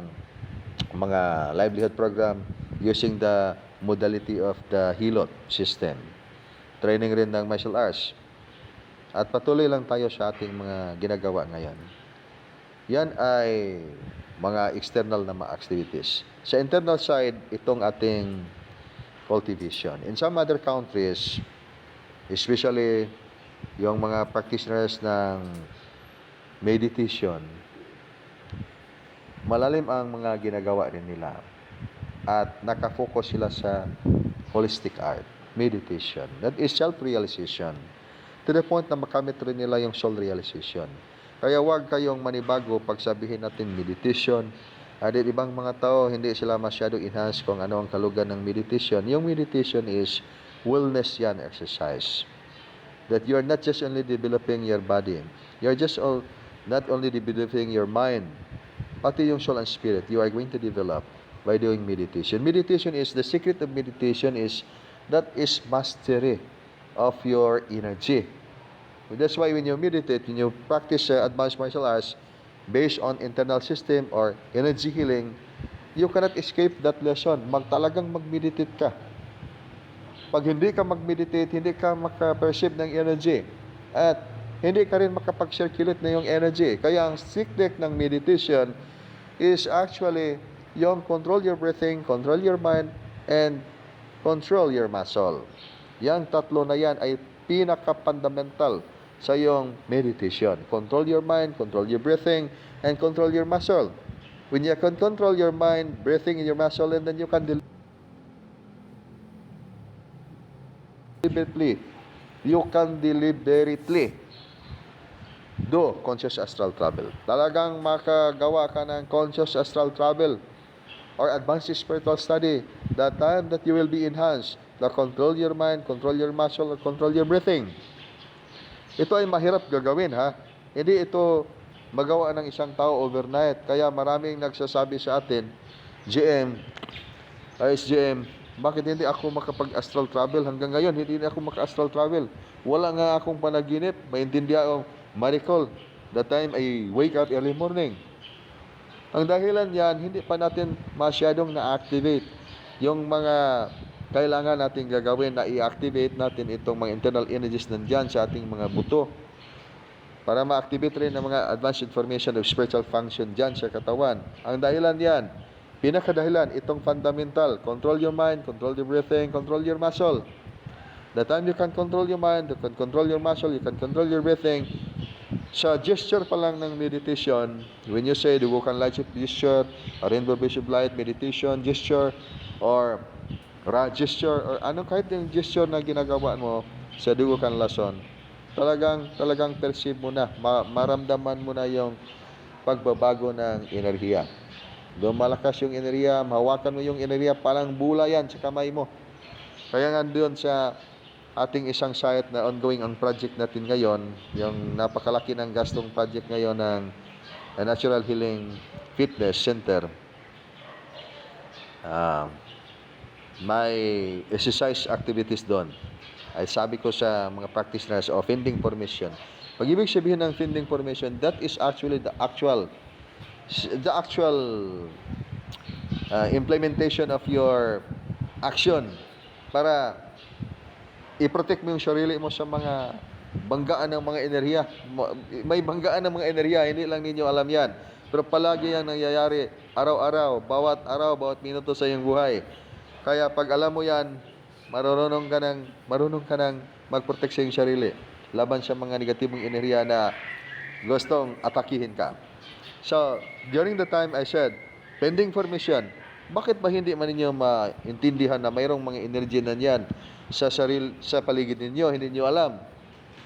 mga livelihood program using the modality of the hilot system. Training rin ng martial arts. At patuloy lang tayo sa ating mga ginagawa ngayon. Yan ay mga external na mga activities. Sa internal side, itong ating cultivation. In some other countries, especially yung mga practitioners ng meditation, malalim ang mga ginagawa rin nila at nakafocus sila sa holistic art, meditation. That is self-realization. To the point na makamit rin nila yung soul realization. Kaya huwag kayong manibago pag sabihin natin meditation. At ibang mga tao, hindi sila masyado enhance kung ano ang kalugan ng meditation. Yung meditation is wellness yan exercise. That you are not just only developing your body. You are just not only developing your mind, pati yung soul and spirit, you are going to develop by doing meditation. Meditation is, the secret of meditation is, that is mastery of your energy. That's why when you meditate, when you practice advanced martial arts based on internal system or energy healing, you cannot escape that lesson. Talagang mag-meditate ka. Pag hindi ka mag-meditate, hindi ka makaperceive ng energy. At hindi ka rin makapag-circulate na yung energy. Kaya ang secret ng meditation is actually yung control your breathing, control your mind, and control your muscle. Yang tatlo na yan ay pinaka-fundamental sa iyong meditation. Control your mind, control your breathing, and control your muscle. When you can control your mind, breathing, and your muscle, and then you can deliberately do conscious astral travel. Talagang makagawa ka ng conscious astral travel or advanced spiritual study. The time that you will be enhanced, to control your mind, control your muscle, or control your breathing. Ito ay mahirap gagawin, ha? Hindi ito magawa ng isang tao overnight. Kaya maraming nagsasabi sa atin, GM, SGM, bakit hindi ako makapag-astral travel? Hanggang ngayon, hindi ako maka-astral travel. Wala nga akong panaginip. Maintindihan ako, miracle. The time I wake up early morning. Ang dahilan yan, hindi pa natin masyadong na-activate yung mga kailangan natin gagawin na i-activate natin itong mga internal energies nandyan sa ating mga buto para ma-activate rin ang mga advanced information of spiritual function dyan sa katawan. Ang dahilan yan, pinakadahilan, itong fundamental, control your mind, control your breathing, control your muscle. The time you can control your mind, you can control your muscle, you can control your breathing, sa gesture pa lang ng meditation, when you say the Wokan light gesture, or rainbow base of light meditation gesture, or ra gesture, or anong kahit yung gesture na ginagawa mo sa Wokan lesson, talagang perceive mo na, maramdaman mo na yung pagbabago ng enerhiya. Lumalakas yung enerhiya, mahawakan mo yung enerhiya, parang bula yan sa kamay mo. Kaya nga doon sa ating isang site na ongoing ang project natin ngayon, yung napakalaki ng gastong project ngayon ng Natural Healing Fitness Center. May exercise activities doon. Ay sabi ko sa mga practitioners, finding formation. Pag ibig sabihin ng finding formation, that is actually the actual implementation of your action para i-protect mo yung sarili mo sa mga banggaan ng mga enerhiya. May banggaan ng mga enerhiya, hindi lang ninyo alam yan. Pero palagi yan nangyayari, araw-araw, bawat minuto sa iyong buhay. Kaya pag alam mo yan, marunong ka nang mag-protect sa iyong sarili laban sa mga negatibong enerhiya na gustong atakihin ka. So, during the time I said, pending formation, bakit ba hindi man ninyo maintindihan na mayroong mga energy na yan sa paligid ninyo, hindi niyo alam?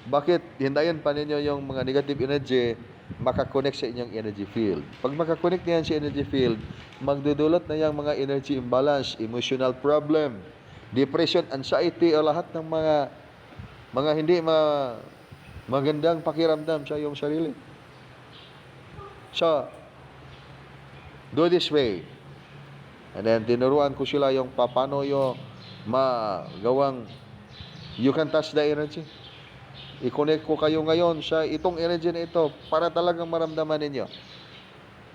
Bakit hintayin pa ninyo yung mga negative energy makakonect sa inyong energy field? Pag makakonect niyan sa energy field, magdudulot na yung mga energy imbalance, emotional problem, depression, anxiety, o lahat ng mga hindi magandang pakiramdam sa iyong sarili. So, do this way. And then, tinuruan ko sila yung paano yung magawang you can touch the energy. I-connect ko kayo ngayon sa itong energy na ito para talagang maramdaman ninyo.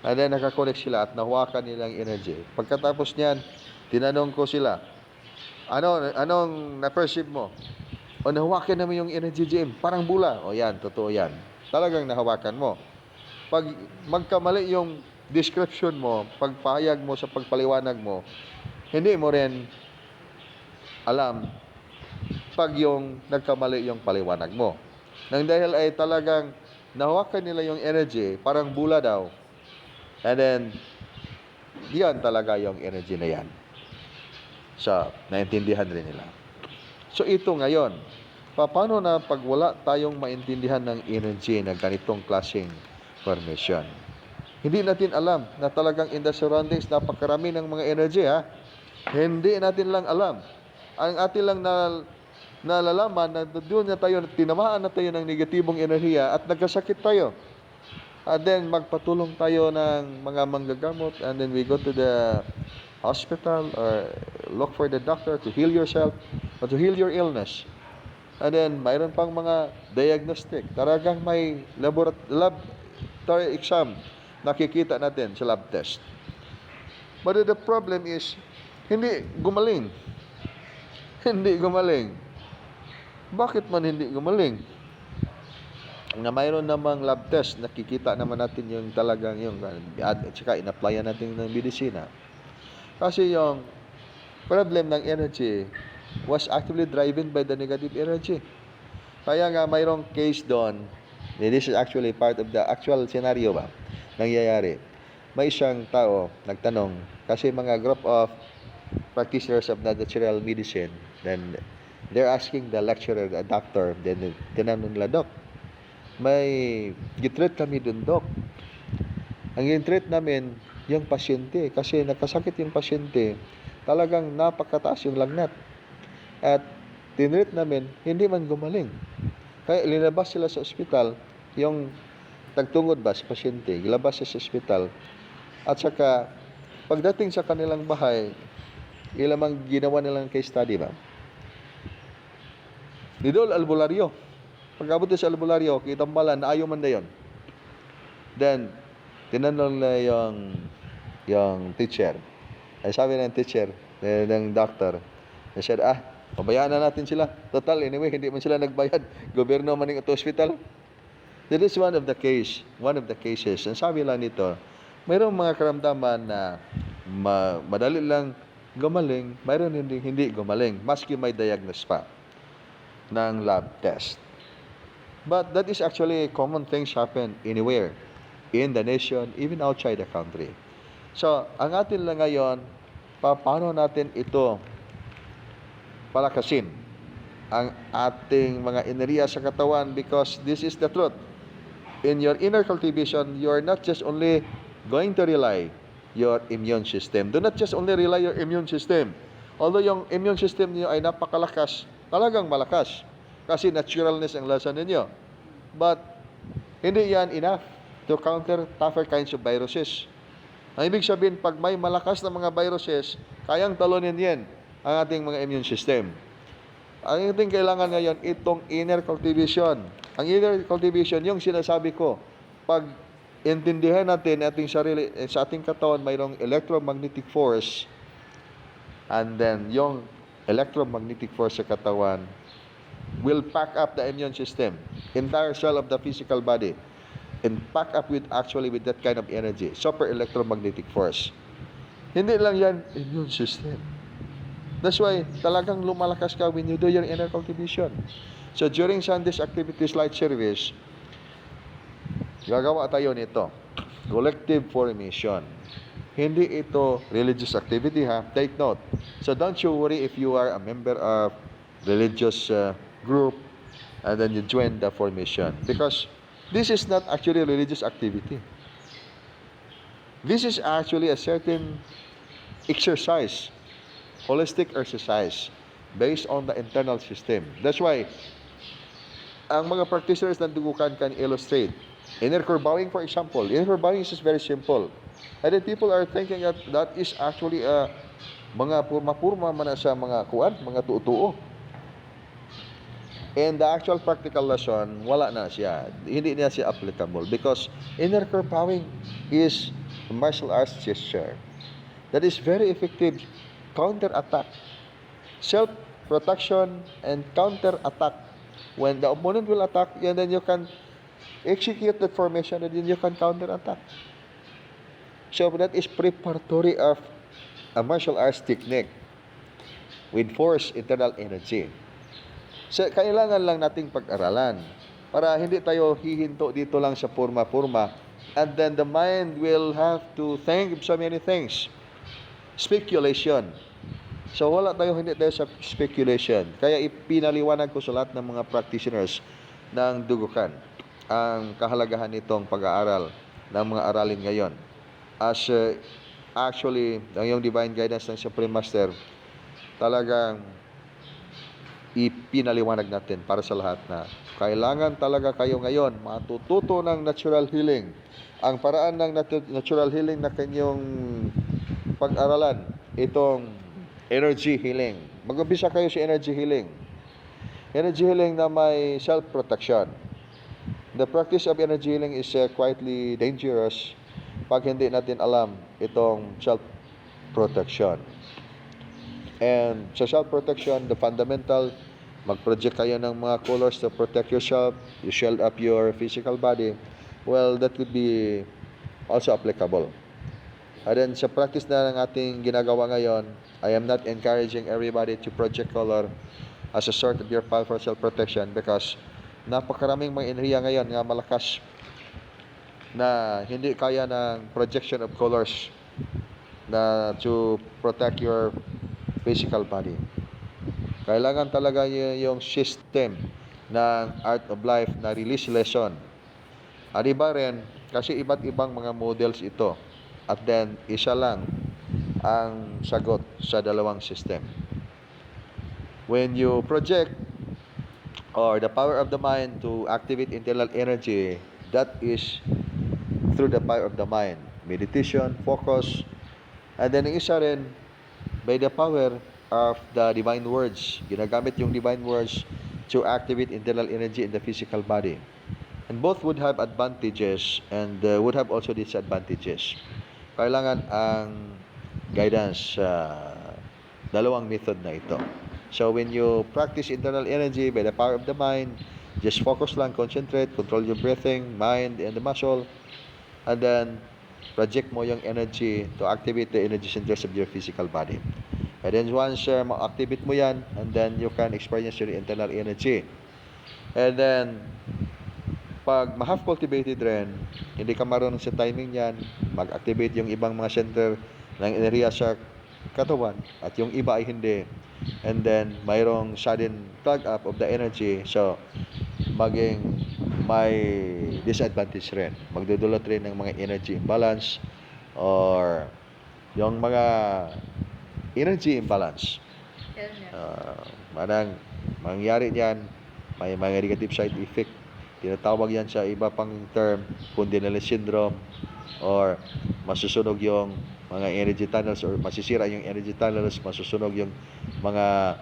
And then, nakakonect sila at nahawakan nilang energy. Pagkatapos niyan, tinanong ko sila, anong na-perceive mo? O nahawakan naman yung energy, Jim. Parang bula. O yan, totoo yan. Talagang nahawakan mo. Pag magkamali yung description mo, pagpahayag mo sa pagpaliwanag mo, hindi mo rin alam pag yung nagkamali yung paliwanag mo. Nang dahil ay talagang nahawakan nila yung energy, parang bula daw. And then, yan talaga yung energy na yan. So, naintindihan rin nila. So, ito ngayon, paano na pag wala tayong maintindihan ng energy na ganitong klaseng formation? Hindi natin alam na talagang in the surroundings, napakarami ng mga energy, ha? Hindi natin lang alam. Ang atin lang nalalaman na doon na tayo, tinamaan na tayo ng negatibong enerhiya at nagkasakit tayo. And then, magpatulong tayo ng mga manggagamot, and then we go to the hospital or look for the doctor to heal yourself or to heal your illness. And then, mayroon pang mga diagnostic. Talagang may laboratory exam nakikita natin sa lab test. But the problem is, hindi gumaling. Hindi gumaling. Bakit man hindi gumaling? na mayroon namang lab test, nakikita naman natin yung talagang yung at saka in-applyan natin ng medisina. Kasi yung problem ng energy was actually driven by the negative energy. Kaya nga mayroong case doon, this is actually part of the actual scenario ba, nangyayari. May isang tao nagtanong, kasi mga group of practitioners of the natural medicine, then they're asking the lecturer, the doctor, then tinanong nila, Dok, may gitreat kami dun, Dok. Ang gitreat namin, yung pasyente, kasi nakasakit yung pasyente, talagang napakataas yung lagnat. At tinreat namin, hindi man gumaling. Kaya linabas sila sa ospital, yung tagtungod ba sa pasyente, ilabas sa ospital, at saka pagdating sa kanilang bahay, ilamang ginawa nilang case study ba? Didol albularyo. Pag-abot sa albularyo, kitambalan, ayaw man na yun. Then, tinanong na yung teacher. Ay sabi ng teacher, ng doctor, he said, pabayaan na natin sila. Total, anyway, hindi man sila nagbayad. Gobyerno man ng hospital. That is one of the cases. Ang sabi lang nito, mayroong mga karamdaman na madali lang gumaling, mayroon hindi gumaling, maski may diagnose pa ng lab test. But that is actually common things happen anywhere in the nation, even outside the country. So, ang atin lang ngayon, paano natin ito palakasin ang ating mga enerhiya sa katawan, because this is the truth. In your inner cultivation, you are not just only going to rely your immune system. Do not just only rely your immune system. Although yung immune system niyo ay napakalakas, talagang malakas, kasi naturalness ang lasa ninyo. But, hindi yan enough to counter tougher kinds of viruses. Ang ibig sabihin, pag may malakas na mga viruses, kayang talunin yan ang ating mga immune system. Ang ating kailangan ngayon, itong inner cultivation. Ang inner cultivation, yung sinasabi ko, pag intindihan natin ating sarili, sa ating katawan, mayroong electromagnetic force, and then yung electromagnetic force sa katawan will pack up the immune system, entire cell of the physical body, and pack up with that kind of energy, super electromagnetic force. Hindi lang yan immune system. That's why talagang lumalakas ka when you do your inner cultivation. So during Sunday's activities light service, gagawa tayo nito, collective formation. Hindi ito religious activity, ha? Take note. So don't you worry if you are a member of religious group and then you join the formation, because this is not actually a religious activity. This is actually a certain exercise, holistic exercise based on the internal system. That's why ang mga practitioners ng dugukan can illustrate. Inner core bowing, for example. Inner core bowing is very simple. And then people are thinking that is actually mga purma-purma man sa mga kuwan, mga tuo-tuo. And the actual practical lesson, wala na siya. Hindi na siya applicable, because inner core bowing is a martial arts gesture that is very effective counter-attack, self-protection and counter-attack. When the opponent will attack, and then you can execute that formation, and then you can counter-attack. So that is preparatory of a martial arts technique with force, internal energy. So kailangan lang nating pag-aralan para hindi tayo hihinto dito lang sa purma-purma, and then the mind will have to think of so many things. Speculation. So hindi tayo sa speculation. Kaya ipinaliwanag ko sa lahat ng mga practitioners ng dugukan ang kahalagahan nitong pag-aaral ng mga aralin ngayon. As actually, ang yung divine guidance ng Supreme Master, talagang ipinaliwanag natin para sa lahat na kailangan talaga kayo ngayon matututo ng natural healing. Ang paraan ng natural healing na kanyang pag-aralan, itong energy healing. Mag-umpisa kayo sa energy healing. Energy healing na may self-protection. The practice of energy healing is quietly dangerous pag hindi natin alam itong self-protection. And sa self-protection, the fundamental mag-project kayo ng mga colors to protect yourself, you shield up your physical body, well, that would be also applicable. And then sa practice na ng ating ginagawa ngayon, I am not encouraging everybody to project color as a sort of your powerful self-protection because napakaraming mga enerhiya ngayon nga malakas na hindi kaya ng projection of colors na to protect your physical body. Kailangan talaga yung system ng Art of Life na release lesson. At iba rin, kasi iba't ibang mga models ito. At then, isa lang ang sagot sa dalawang system. When you project or the power of the mind to activate internal energy, that is through the power of the mind. Meditation, focus, and then yung isa rin, by the power of the divine words. Ginagamit yung divine words to activate internal energy in the physical body. And both would have advantages and would have also disadvantages. Kailangan ang guidance sa dalawang method na ito. So when you practice internal energy by the power of the mind, just focus lang, concentrate, control your breathing, mind, and the muscle, and then project mo yung energy to activate the energy centers of your physical body. And then once ma-activate mo yan, and then you can experience your internal energy. And then pag ma-half cultivated rin, hindi ka marunong sa timing yan, mag-activate yung ibang mga center ng enerhiya sa katawan at yung iba ay hindi. And then mayroong sudden plug up of the energy, so maging may disadvantage rin. Magdudulot rin ng mga energy imbalance or yung mga energy imbalance. Mangyari yan, may mga negative side effect. Tinatawag yan sa iba pang term, Kundalini syndrome, or masusunog yung mga energy tunnels, or masisira yung energy tunnels, masusunog yung mga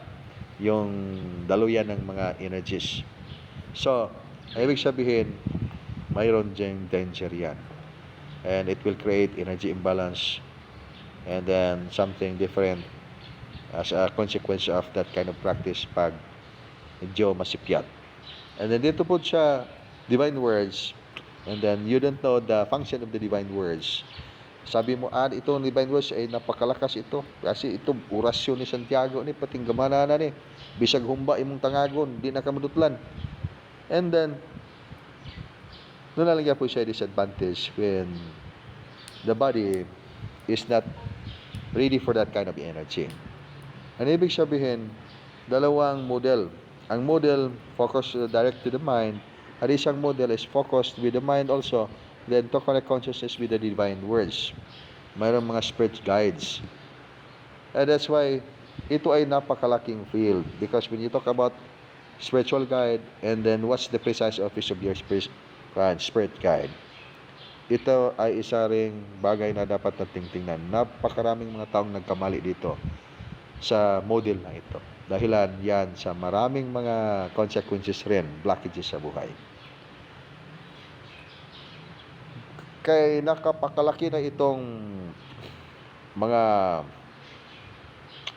daluyan ng mga energies. So, ibig sabihin, mayroon diyang danger yan. And it will create energy imbalance and then something different as a consequence of that kind of practice pag medyo masipyat. And then dito po sa divine words, and then you don't know the function of the divine words. Sabi mo, itong divine words ay napakalakas ito. Kasi ito, orasyon ni Santiago ni, pating gamana na ni. Bisag humba imong tangagon, di na kamadutlan. And then, doon na lang po siya disadvantage when the body is not ready for that kind of energy. Ang ibig sabihin, dalawang model. Ang model focus direct to the mind, at isang model is focused with the mind also, then to connect consciousness with the divine words. Mayroong mga spirit guides. And that's why ito ay napakalaking field, because when you talk about spiritual guide, and then what's the precise office of your spirit guide, ito ay isa ring bagay na dapat nating tingnan. Napakaraming mga taong nagkamali dito sa model na ito. Dahilan yan sa maraming mga consequences rin, blockages sa buhay. Kaya nakapakalaki na itong mga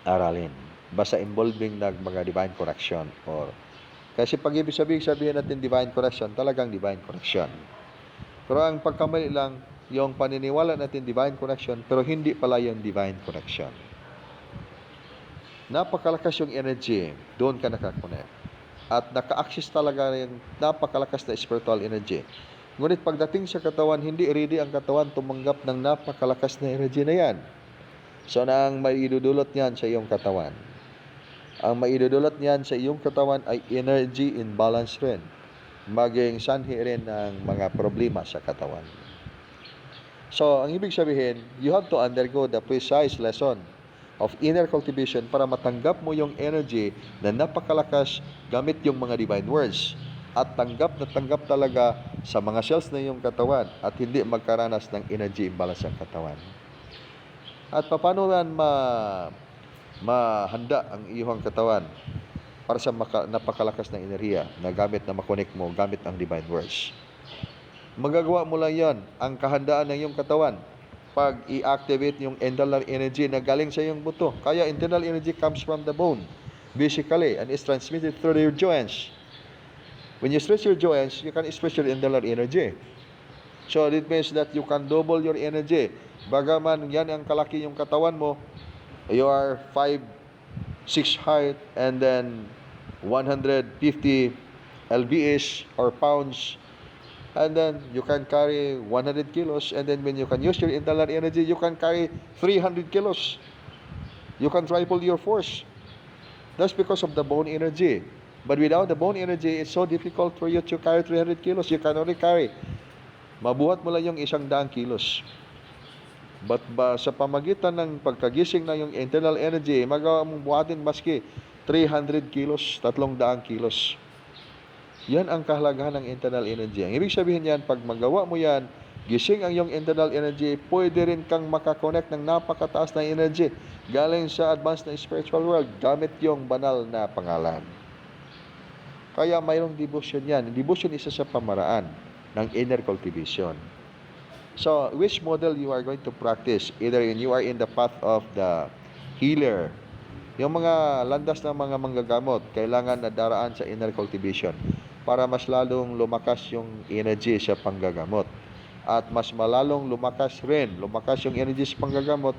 aralin. Basta involving mga divine correction. Kasi pag ibig sabihin natin divine correction, talagang divine correction. Pero ang pagkamali lang, yung paniniwala natin divine correction, pero hindi pala yung divine correction. Napakalakas yung energy, doon ka nakakonect. At naka-access talaga yung napakalakas na spiritual energy. Ngunit pagdating sa katawan, hindi ready ang katawan tumanggap ng napakalakas na energy na yan. So, ang maidudulot niyan sa iyong katawan. Ang maidudulot niyan sa iyong katawan ay energy imbalance rin. Maging sanhi rin ng mga problema sa katawan. So, ang ibig sabihin, you have to undergo the precise lesson of inner cultivation para matanggap mo yung energy na napakalakas gamit yung mga divine words. At tanggap na tanggap talaga sa mga cells na iyong katawan at hindi magkaranas ng energy imbalance ang katawan. At paano yan mahanda ang iyong katawan para sa napakalakas na enerhiya na gamit na makonek mo, gamit ang divine words. Magagawa mo lang yan, ang kahandaan ng iyong katawan, pag i-activate yung internal energy na galing sa iyong buto. Kaya internal energy comes from the bone. basically, and is transmitted through your joints. When you stretch your joints, you can express your internal energy. So it means that you can double your energy. Bagaman yan ang kalaki yung katawan mo, you are 5'6" height and then 150 lbs or pounds, and then you can carry 100 kilos, and then when you can use your internal energy, you can carry 300 kilos. You can triple your force. That's because of the bone energy. But without the bone energy, it's so difficult for you to carry 300 kilos. You can only carry, mabuhat mo lang yung 100 kilos. But sa pamagitan ng pagkagising na yung internal energy, magawa mong buhatin maski 300 kilos, 300 kilos. Yan ang kahalagahan ng internal energy. Ang ibig sabihin yan, pag magawa mo yan, gising ang yung internal energy, pwede rin kang makakonect ng napakataas na energy galing sa advanced na spiritual world gamit yung banal na pangalan. Kaya mayroong devotion yan. Devotion isa sa pamaraan ng inner cultivation. So, which model you are going to practice? Either you are in the path of the healer. Yung mga landas ng mga manggagamot, kailangan na daraan sa inner cultivation para mas lalong lumakas yung energy sa panggagamot. At mas malalong lumakas yung energy sa panggagamot,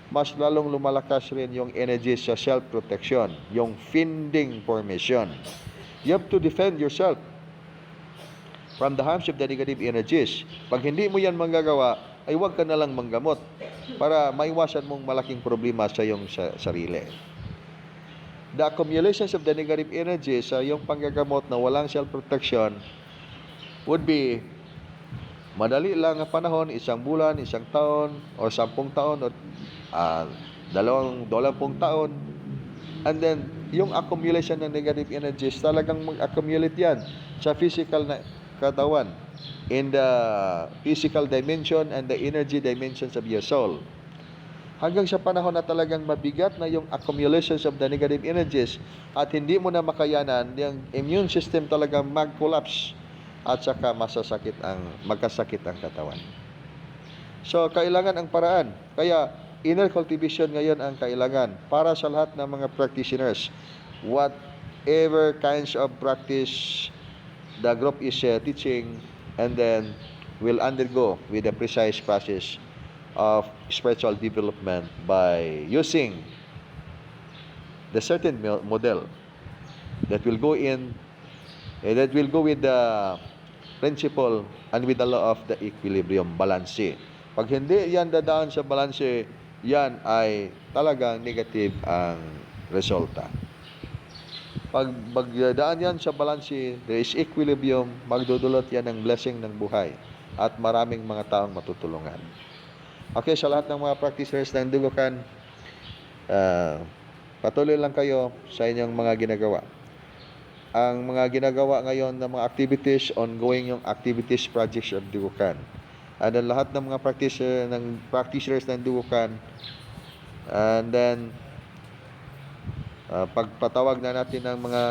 mas lalong lumalakas rin yung energy sa self-protection, yung finding formation. You have to defend yourself from the harms of the negative energies. Pag hindi mo yan manggagawa, ay huwag ka na lang manggamot para maiwasan mong malaking problema sa iyong sarili. The accumulations of the negative energies sa iyong panggagamot na walang self-protection would be madali lang ang panahon, 1 bulan, 1 taon, o 10 taon, o 20 taon. And then, yung accumulation ng negative energies, talagang mag-accumulate yan sa physical na katawan, in the physical dimension and the energy dimensions of your soul. Hanggang sa panahon na talagang mabigat na yung accumulations of the negative energies at hindi mo na makayanan, yung immune system talagang mag-collapse at saka magkasakit ang katawan. So, kailangan ang paraan. Kaya, inner cultivation ngayon ang kailangan para sa lahat ng mga practitioners. Whatever kinds of practice the group is teaching, and then will undergo with a precise process of spiritual development by using the certain model that will go with the principle and with the law of the equilibrium, balance. Pag hindi yan dadaan sa balance, yan ay talagang negative ang resulta. Pag magdadaan yan sa balance, there is equilibrium, magdudulot yan ng blessing ng buhay at maraming mga taong matutulungan. Okay, sa lahat ng mga practitioners ng Dugukan, patuloy lang kayo sa inyong mga ginagawa. Ang mga ginagawa ngayon ng mga activities, ongoing yung activities projects of Dugukan. And then lahat ng mga practitioners ng Dugukan, and then pagpatawag na natin ng mga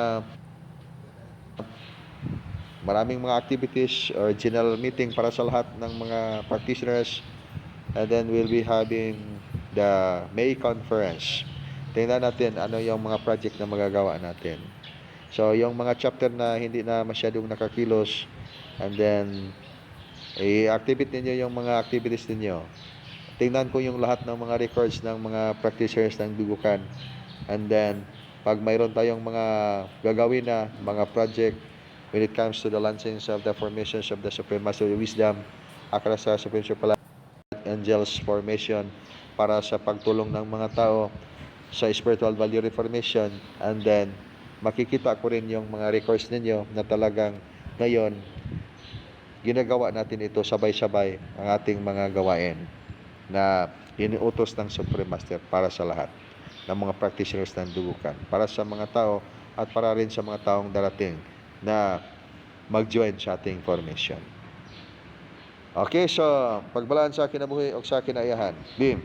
maraming mga activities or general meeting para sa lahat ng mga practitioners, and then we'll be having the May conference. Tingnan natin ano yung mga project na magagawa natin. So yung mga chapter na hindi na masyadong nakakilos, and then i-activate ninyo yung mga activities ninyo. Tingnan ko yung lahat ng mga records ng mga practitioners ng Dugukan. And then, pag mayroon tayong mga gagawin na mga project when it comes to the launchings of the formations of the Supreme Master of Wisdom, Akrasa Supreme Superlight Angels formation para sa pagtulong ng mga tao sa spiritual value reformation, and then makikita ko rin yung mga records ninyo na talagang ngayon ginagawa natin ito sabay-sabay ang ating mga gawain na iniutos ng Supreme Master para sa lahat ng mga practitioners ng Dugukan, para sa mga tao at para rin sa mga taong darating na mag-join sa ating formation. Okay, so pagbalaan sa kinabuhi o sa kinaiyahan. Bim.